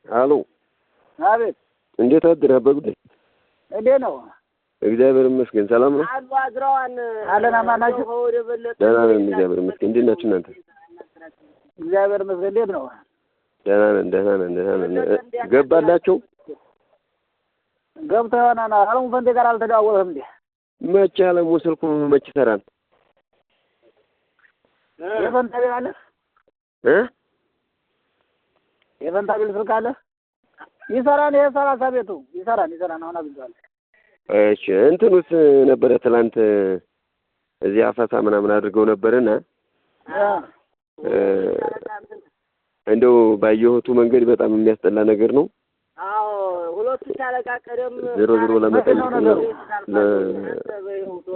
አሎ አቤት። እንዴት አደረህ? በጉዳይ እንዴት ነው? እግዚአብሔር ይመስገን ሰላም ነው። አለን አማን ናችሁ? ደህና ነን እግዚአብሔር ይመስገን። እንዴት ናችሁ እናንተ? እግዚአብሔር ይመስገን። እንዴት ነው? ደህና ነን። ገባላችሁ? ገብተህ ይሆናል። አለሙ ፈንቴ ጋር አልተደዋወልህም እንዴ? መቼ አለሙ ስልኩ መቼ ይሰራል? የፈንታ ቤት አለ? የፈንታ ቤት ስልክ አለ? ይሰራል። የሰላሳ ቤቱ ይሰራል። አሁን አግኝቷል። እሺ እንትኑስ ነበረ ትላንት እዚህ አፋሳ ምናምን አድርገው ነበርና እንደው ባየሁት መንገድ በጣም የሚያስጠላ ነገር ነው። አዎ ሁለቱ ሻለቃ ቀደም ዞሮ ለመጠየቅ ነው።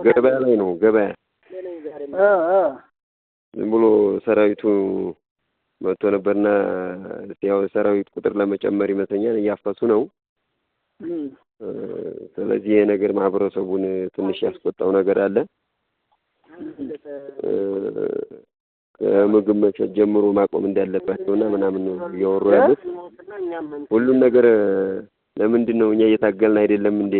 ገበያ ላይ ነው ገበያ ዝም ብሎ ሰራዊቱ መጥቶ ነበርና ያው ሰራዊት ቁጥር ለመጨመር ይመስለኛል እያፈሱ ነው። ስለዚህ ይሄ ነገር ማህበረሰቡን ትንሽ ያስቆጣው ነገር አለ። ከምግብ መሸጥ ጀምሮ ማቆም እንዳለባቸውና ምናምን ነው እያወሩ ያሉት። ሁሉም ነገር ለምንድን ነው እኛ እየታገልን አይደለም እንዴ?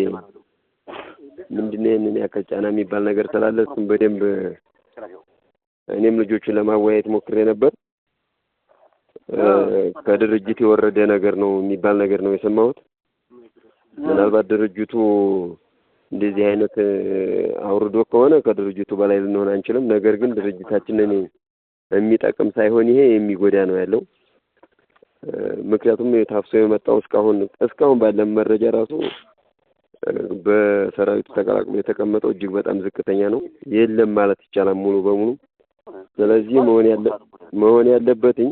ምንድን ነው ይሄንን ያከጫና የሚባል ነገር ስላለ እሱም በደንብ እኔም ልጆቹን ለማወያየት ሞክሬ ነበር። ከድርጅት የወረደ ነገር ነው የሚባል ነገር ነው የሰማሁት። ምናልባት ድርጅቱ እንደዚህ አይነት አውርዶ ከሆነ ከድርጅቱ በላይ ልንሆን አንችልም። ነገር ግን ድርጅታችንን የሚጠቅም ሳይሆን ይሄ የሚጎዳ ነው ያለው። ምክንያቱም ታፍሶ የመጣው እስካሁን ባለ መረጃ ራሱ በሰራዊቱ ተቀላቅሎ የተቀመጠው እጅግ በጣም ዝቅተኛ ነው። የለም ማለት ይቻላል ሙሉ በሙሉ። ስለዚህ መሆን ያለበትኝ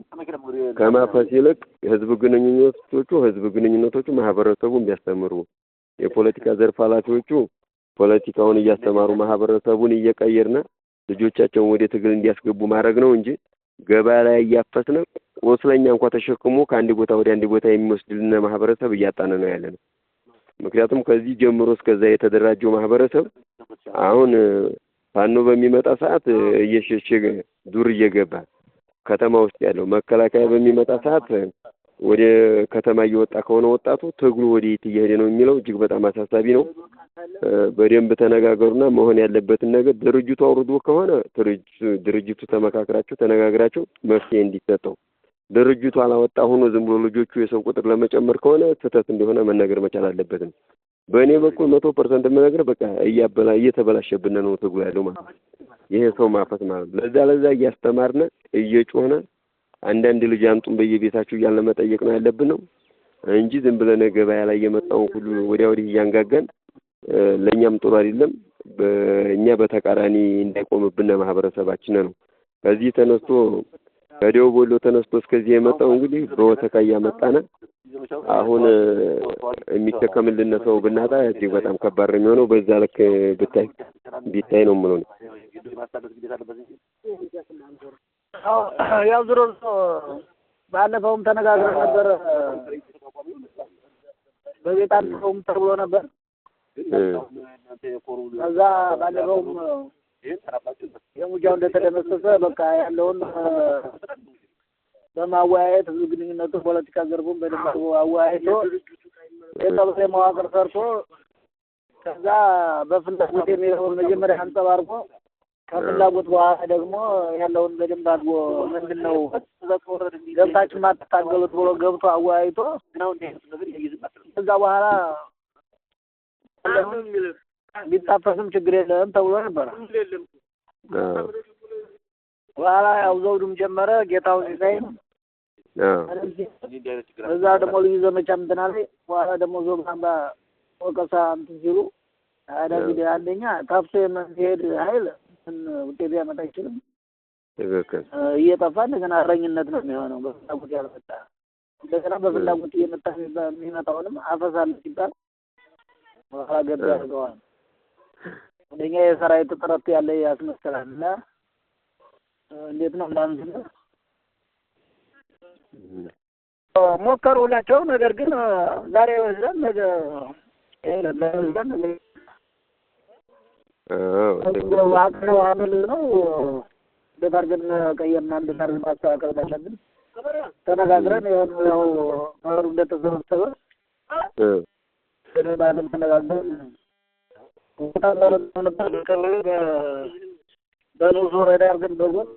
ከማፈስ ይልቅ ህዝብ ግንኙነቶቹ ማህበረሰቡን ቢያስተምሩ፣ የፖለቲካ ዘርፍ ኃላፊዎቹ ፖለቲካውን እያስተማሩ ማህበረሰቡን እየቀየርና ልጆቻቸውን ወደ ትግል እንዲያስገቡ ማድረግ ነው እንጂ ገበያ ላይ እያፈስን ቆስለኛ እንኳን ተሸክሞ ከአንድ ቦታ ወደ አንድ ቦታ የሚወስድልን ማህበረሰብ እያጣነ ነው ያለነው። ምክንያቱም ከዚህ ጀምሮ እስከዛ የተደራጀው ማህበረሰብ አሁን ፋኖ በሚመጣ ሰዓት እየሸሸገ ዱር እየገባ ከተማ ውስጥ ያለው መከላከያ በሚመጣ ሰዓት ወደ ከተማ እየወጣ ከሆነ ወጣቱ ትግሉ ወዴት እየሄደ ነው የሚለው እጅግ በጣም አሳሳቢ ነው። በደንብ ተነጋገሩና መሆን ያለበትን ነገር ድርጅቱ አውርዶ ከሆነ ድርጅቱ ተነጋግራችሁ መፍትሄ እንዲሰጠው፣ ድርጅቱ አላወጣ ሆኖ ዝም ብሎ ልጆቹ የሰው ቁጥር ለመጨመር ከሆነ ስህተት እንደሆነ መነገር መቻል አለበት። በእኔ በኩል 100% የምነግርህ በቃ እየተበላሸብን ነው ትግሉ ያለው ማለት ነው። ይሄ ሰው ማፈስ ማለት ለዛ እያስተማርነ እየጮህነ አንዳንድ ልጅ አምጡን በየቤታችሁ እያልን መጠየቅ ነው ያለብን ነው እንጂ ዝም ብለን ገበያ ላይ የመጣውን ሁሉ ወዲህ እያንጋጋን ለኛም ጥሩ አይደለም። በእኛ በተቃራኒ እንዳይቆምብን ማህበረሰባችን ነው። ከዚህ ተነስቶ ከደቡብ ወሎ ተነስቶ እስከዚህ የመጣው እንግዲህ በወተካ እያመጣነ አሁን የሚተከምልን ሰው ብናጣ እጅግ በጣም ከባድ ነው የሚሆነው። በዛ ልክ ቢታይ ነው የምለው። ያው ዞሮ ባለፈውም ተነጋግረን ነበር። በቤት አንተውም ተብሎ ነበር። ከዛ ባለፈውም የሙጃው እንደተደመሰሰ በቃ ያለውን በማወያየት ህዝብ ግንኙነቱ ፖለቲካ ዘርፉን በደንብ አወያይቶ የቀበሌ መዋቅር ሰርቶ ከዛ በፍላጎት የሚለውን መጀመሪያ አንጸባርቆ ከፍላጎት በኋላ ደግሞ ያለውን በደንብ አድርጎ ምንድነው ገብታችሁ ማታገሉት ብሎ ገብቶ አወያይቶ ከዛ በኋላ ቢታፈስም ችግር የለም ተብሎ ነበር። በኋላ ያው ዘውዱም ጀመረ ጌታው ሲሳይም እዛ ደግሞ ልዩ ዘመቻ እንትና ላይ በኋላ ደግሞ ዞባምባ ወቀሳ እንትን ሲሉ እንግዲህ አንደኛ ታፍሶ የመሄድ ኃይል ውጤት ሊያመጣ አይችልም። እየጠፋ እንደገና እረኝነት ነው የሚሆነው። በፍላጎት ያልመጣ እንደገና በፍላጎት እየመጣ የሚመጣውንም አፈሳል ሲባል በኋላ ገብ ያደርገዋል። እንደኛ የሰራዊት ጥረት ያለ ያስመስላል እና እንዴት ነው እንዳንተ ሞከሩላቸው። ነገር ግን ዛሬ ወዘን ነገ ለዘን አቅነው አመል ነው። በታርገን ቀየርና እንደታርገን ማስተካከል አለብን። ተነጋግረን ያው ማሩ እንደተሰበሰበ ስለባለም ተነጋግረን ወጣ ነበር በኖዞ ረዳር ግን በጎን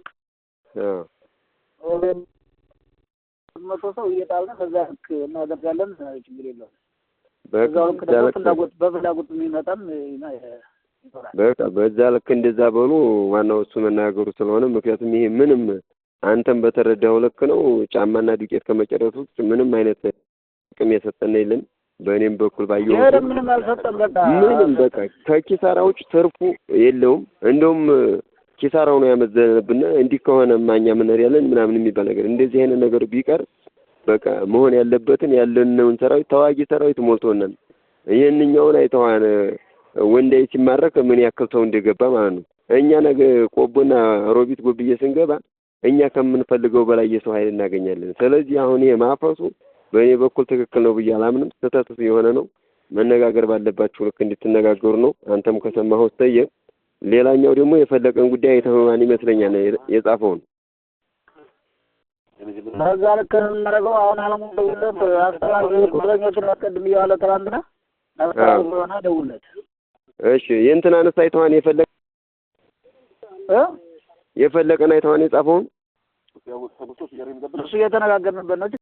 መቶ ሰው እየጣልን ከዛ ልክ እናደርጋለን። ችግር የለውም። በዛው ልክ ደግሞ በፍላጎት የሚመጣም በቃ በዛ ልክ እንደዛ በሉ። ዋናው እሱ መናገሩ ስለሆነ ምክንያቱም ይሄ ምንም አንተም በተረዳው ልክ ነው። ጫማና ዱቄት ከመጨረሱ ውስጥ ምንም አይነት ጥቅም የሰጠን የለም። በእኔም በኩል ባየው ምንም አልሰጠም። በቃ ምንም በቃ ከኪሳራው ውጭ ትርፉ የለውም። እንደውም ኪሳራው ነው ያመዘነብን። እንዲህ ከሆነ ማኛ ምን ያለን ምናምን የሚባል ነገር እንደዚህ አይነት ነገር ቢቀር በቃ መሆን ያለበትን ያለነውን ሰራዊት ተዋጊ ሰራዊት ሞልቶናል። ይሄንኛውን አይተዋን ወንዳይ ሲማረክ ምን ያክል ሰው እንደገባ ማለት ነው። እኛ ነገ ቆቦና ሮቢት ጎብዬ ስንገባ እኛ ከምንፈልገው በላይ የሰው ኃይል እናገኛለን። ስለዚህ አሁን ይሄ ማፈሱ በእኔ በኩል ትክክል ነው ብዬ አላምንም። ስህተት የሆነ ነው። መነጋገር ባለባችሁ ልክ እንድትነጋገሩ ነው። አንተም ከሰማኸው ተየ። ሌላኛው ደግሞ የፈለቀን ጉዳይ አይተማን ይመስለኛል የጻፈውን በዛ ልክ እናደርገው። አሁን አለሙ ደውለት አስተላልፎ ኮሎኞችን አስቀድም ይዋለ ትናንትና አስተላልፎና ደውለት። እሺ የእንትናንስ አይተዋን የፈለቀን አይተዋን የጻፈውን እሱ እየተነጋገርንበት ነው።